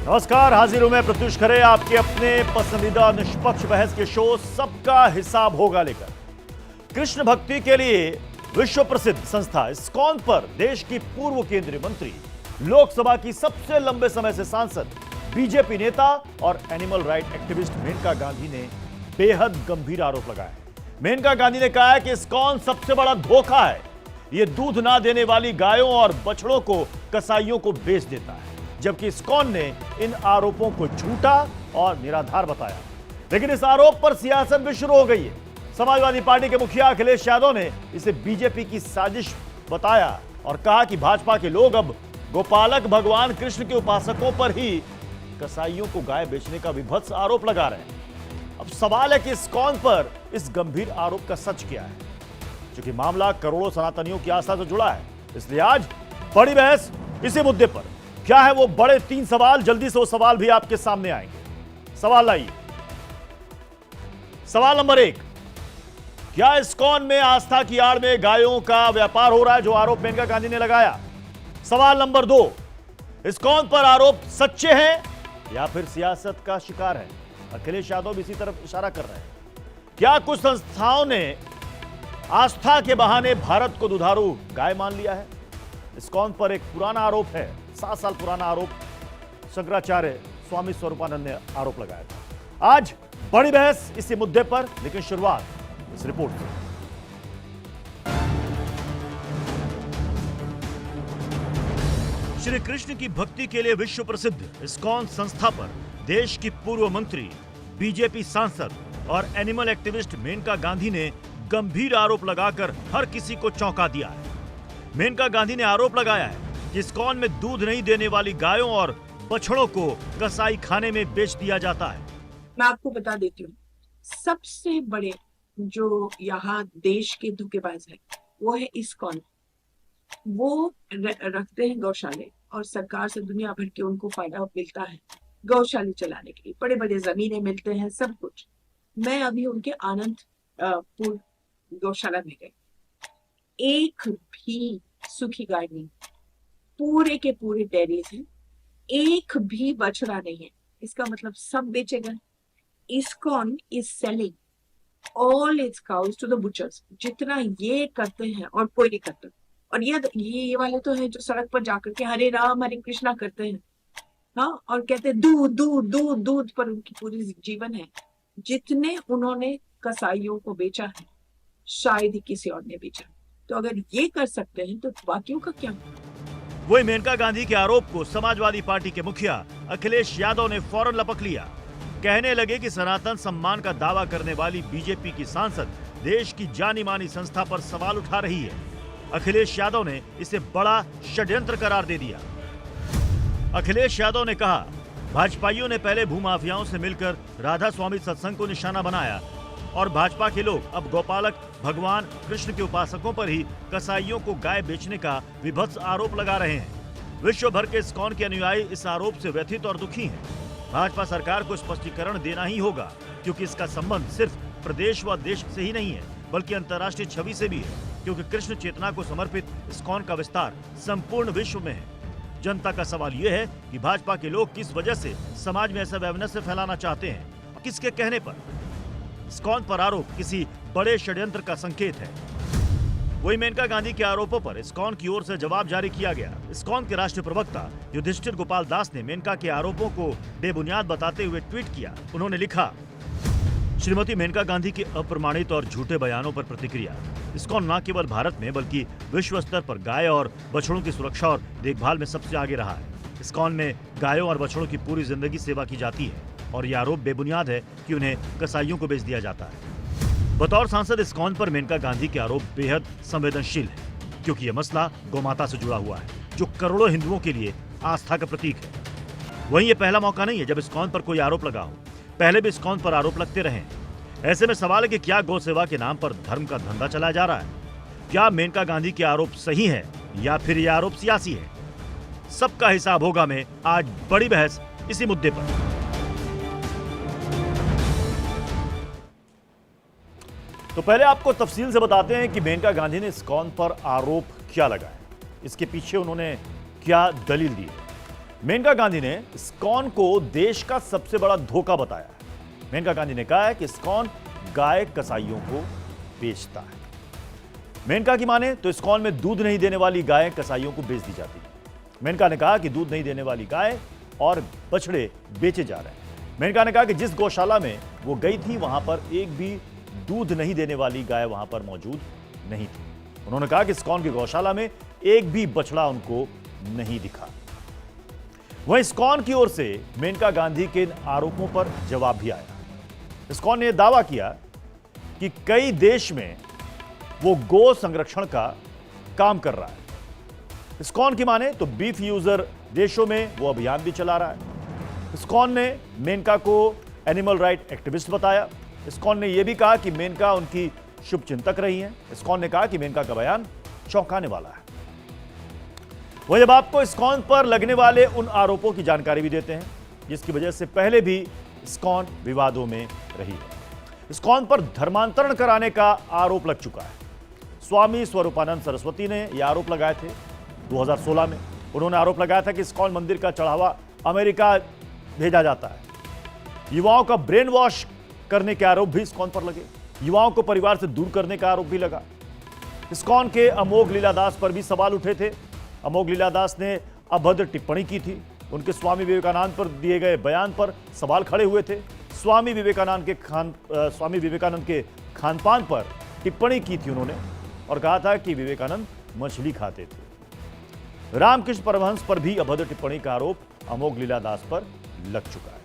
नमस्कार, हाजिर हूं मैं प्रत्युष खरे आपके अपने पसंदीदा निष्पक्ष बहस के शो सबका हिसाब होगा लेकर। कृष्ण भक्ति के लिए विश्व प्रसिद्ध संस्था इस्कॉन पर देश की पूर्व केंद्रीय मंत्री, लोकसभा की सबसे लंबे समय से सांसद, बीजेपी नेता और animal right activist Maneka Gandhi ने बेहद गंभीर आरोप लगाया है। मेनका गांधी ने कहा है कि इस्कॉन सबसे बड़ा धोखा है। यह दूध ना देने वाली गायों और बछड़ों को कसाईयों को बेच देता है, जबकि इस्कॉन ने इन आरोपों को झूठा और निराधार बताया। लेकिन इस आरोप पर सियासत भी शुरू हो गई है। समाजवादी पार्टी के मुखिया अखिलेश यादव ने इसे बीजेपी की साजिश बताया और कहा कि भाजपा के लोग अब गोपालक भगवान कृष्ण के उपासकों पर ही कसाईयों को गाय बेचने का विभत्स आरोप लगा रहे हैं। अब सवाल है कि इस्कॉन पर इस गंभीर आरोप का सच क्या है, क्योंकि मामला करोड़ों सनातनियों की आस्था से जुड़ा है। इसलिए आज बड़ी बहस इसी मुद्दे पर। क्या है वो बड़े 3 सवाल, जल्दी से वो सवाल भी आपके सामने आएंगे। सवाल लाइए। सवाल नंबर 1, क्या इस्कॉन में आस्था की आड़ में गायों का व्यापार हो रहा है, जो आरोप मेनका गांधी ने लगाया? सवाल नंबर 2, इस्कॉन पर आरोप सच्चे हैं या फिर सियासत का शिकार है? अखिलेश यादव भी इसी तरफ इशारा कर रहे हैं। क्या कुछ संस्थाओं ने आस्था के बहाने भारत को दुधारू गाय मान लिया है? इस्कॉन पर एक पुराना आरोप है, 7 साल पुराना आरोप। शंकराचार्य स्वामी स्वरूपानंद ने आरोप लगाया था। आज बड़ी बहस इसी मुद्दे पर, लेकिन शुरुआत इस रिपोर्ट से। श्री कृष्ण की भक्ति के लिए विश्व प्रसिद्ध इस्कॉन संस्था पर देश की पूर्व मंत्री, बीजेपी सांसद और एनिमल एक्टिविस्ट मेनका गांधी ने गंभीर आरोप लगाकर हर किसी को चौंका दिया है। मेनका गांधी ने आरोप लगाया है कि इस्कॉन में दूध नहीं देने वाली गायों और बछड़ों को कसाई खाने में बेच दिया जाता है। मैं आपको बता देती हूँ, सबसे बड़े जो यहाँ देश के धोखेबाज है वो है इस्कॉन। वो रखते हैं गौशाले और सरकार से दुनिया भर के उनको फायदा मिलता है गौशाले चलाने के लिए, बड़े बड़े जमीनें मिलते हैं, सब कुछ। मैं अभी उनके आनंदपुर गौशाला में गई, एक भी सूखी गाय नहीं, पूरे के पूरे डेयरीज हैं, एक भी बछड़ा नहीं है। इसका मतलब सब बेचे गए। ISKCON is selling all its cows to the butchers. जितना ये करते हैं और कोई नहीं करता। और ये वाले तो है जो सड़क पर जाकर के हरे राम हरे कृष्णा करते हैं, हाँ, और कहते हैं दूध दूध दूध दूध, पर उनकी पूरी जीवन है। जितने उन्होंने कसाईयों को बेचा है, शायद ही किसी और ने बेचा। तो अगर ये कर सकते हैं तो बाकियों का क्या? वही मेनका गांधी के आरोप को समाजवादी पार्टी के मुखिया अखिलेश यादव ने फौरन लपक लिया। कहने लगे कि सनातन सम्मान का दावा करने वाली बीजेपी की सांसद देश की जानी मानी संस्था पर सवाल उठा रही है। अखिलेश यादव ने इसे बड़ा षड्यंत्र करार दे दिया। अखिलेश यादव ने कहा, भाजपाइयों ने पहले भूमाफियाओं से मिलकर राधा स्वामी सत्संग को निशाना बनाया और भाजपा के लोग अब गोपालक भगवान कृष्ण के उपासकों पर ही कसाईयों को गाय बेचने का विभत्स आरोप लगा रहे हैं। विश्व भर के इस्कॉन के अनुयायी इस आरोप से व्यथित और दुखी हैं। भाजपा सरकार को स्पष्टीकरण देना ही होगा, क्योंकि इसका संबंध सिर्फ प्रदेश व देश से ही नहीं है, बल्कि अंतर्राष्ट्रीय छवि से भी है, क्योंकि कृष्ण चेतना को समर्पित इस्कॉन का विस्तार संपूर्ण विश्व में है। जनता का सवाल यह है कि भाजपा के लोग किस वजह से समाज में ऐसा वैमनस्य फैलाना चाहते हैं और किसके कहने पर? इस्कॉन पर आरोप किसी बड़े षड्यंत्र का संकेत है। वही मेनका गांधी के आरोपों पर इस्कॉन की ओर से जवाब जारी किया गया। इस्कॉन के राष्ट्रीय प्रवक्ता युधिष्ठिर गोपाल दास ने मेनका के आरोपों को बेबुनियाद बताते हुए ट्वीट किया। उन्होंने लिखा, श्रीमती मेनका गांधी के अप्रमाणित और झूठे बयानों पर प्रतिक्रिया। इस्कॉन न केवल भारत में बल्कि विश्व स्तर पर गाय और बछड़ों की सुरक्षा और देखभाल में सबसे आगे रहा है। इस्कॉन में गायों और बछड़ों की पूरी जिंदगी सेवा की जाती है और यह आरोप बेबुनियाद है कि उन्हें कसाईयों को बेच दिया जाता है। बतौर सांसद इस्कॉन पर मेनका गांधी के आरोप बेहद संवेदनशील है, क्योंकि यह मसला गौमाता से जुड़ा हुआ है, जो करोड़ों हिंदुओं के लिए आस्था का प्रतीक है। वहीं ये पहला मौका नहीं है जब इस्कॉन पर कोई आरोप लगा हो। पहले भी इस्कॉन पर आरोप लगते रहे। ऐसे में सवाल है कि क्या गौ सेवा के नाम पर धर्म का धंधा चलाया जा रहा है? क्या मेनका गांधी के आरोप सही है या फिर यह आरोप सियासी है? सबका हिसाब होगा में आज बड़ी बहस इसी मुद्दे पर। तो पहले आपको तफसील से बताते हैं कि मेनका गांधी ने इस्कॉन पर आरोप क्या लगाया, इसके पीछे उन्होंने क्या दलील दी है। मेनका गांधी ने इस्कॉन को देश का सबसे बड़ा धोखा बताया है। मेनका गांधी ने कहा है कि इस्कॉन गाय कसाईयों को बेचता है। मेनका की माने तो इस्कॉन में दूध नहीं देने वाली गाय कसाईयों को बेच दी जाती है। मेनका ने कहा कि दूध नहीं देने वाली गाय और बछड़े बेचे जा रहे हैं। मेनका ने कहा कि जिस गौशाला में वो गई थी वहां पर एक भी दूध नहीं देने वाली गाय वहां पर मौजूद नहीं थी। उन्होंने कहा कि इस्कॉन की गौशाला में एक भी बछड़ा उनको नहीं दिखा। वहीं इस्कॉन की ओर से मेनका गांधी के इन आरोपों पर जवाब भी आया। इस्कॉन ने यह दावा किया कि कई देश में वो गो संरक्षण का काम कर रहा है। इस्कॉन की माने तो बीफ यूजर देशों में वो अभियान भी चला रहा है। इस्कॉन ने मेनका को एनिमल राइट एक्टिविस्ट बताया। इस्कॉन ने यह भी कहा कि मेनका उनकी शुभचिंतक रही हैं। इस्कॉन ने कहा कि मेनका का बयान चौंकाने वाला है। वह जब आपको इस्कॉन पर लगने वाले उन आरोपों की जानकारी भी देते हैं जिसकी वजह से पहले भी इस्कॉन विवादों में रही है। इस्कॉन पर धर्मांतरण कराने का आरोप लग चुका है। स्वामी स्वरूपानंद सरस्वती ने यह आरोप लगाए थे 2016 में। उन्होंने आरोप लगाया था कि इस्कॉन मंदिर का चढ़ावा अमेरिका भेजा जाता है। युवाओं का ब्रेन वॉश करने के आरोप भी इस्कॉन पर लगे। युवाओं को परिवार से दूर करने का आरोप भी लगा। इस्कॉन के अमोघ लीलादास पर भी सवाल उठे थे। अमोघ लीलादास ने अभद्र टिप्पणी की थी। उनके स्वामी विवेकानंद पर दिए गए बयान पर सवाल खड़े हुए थे। स्वामी विवेकानंद के खानपान पर टिप्पणी की थी उन्होंने और कहा था कि विवेकानंद मछली खाते थे। रामकृष्ण परमहंस पर भी अभद्र टिप्पणी का आरोप अमोघ लीलादास पर लग चुका है।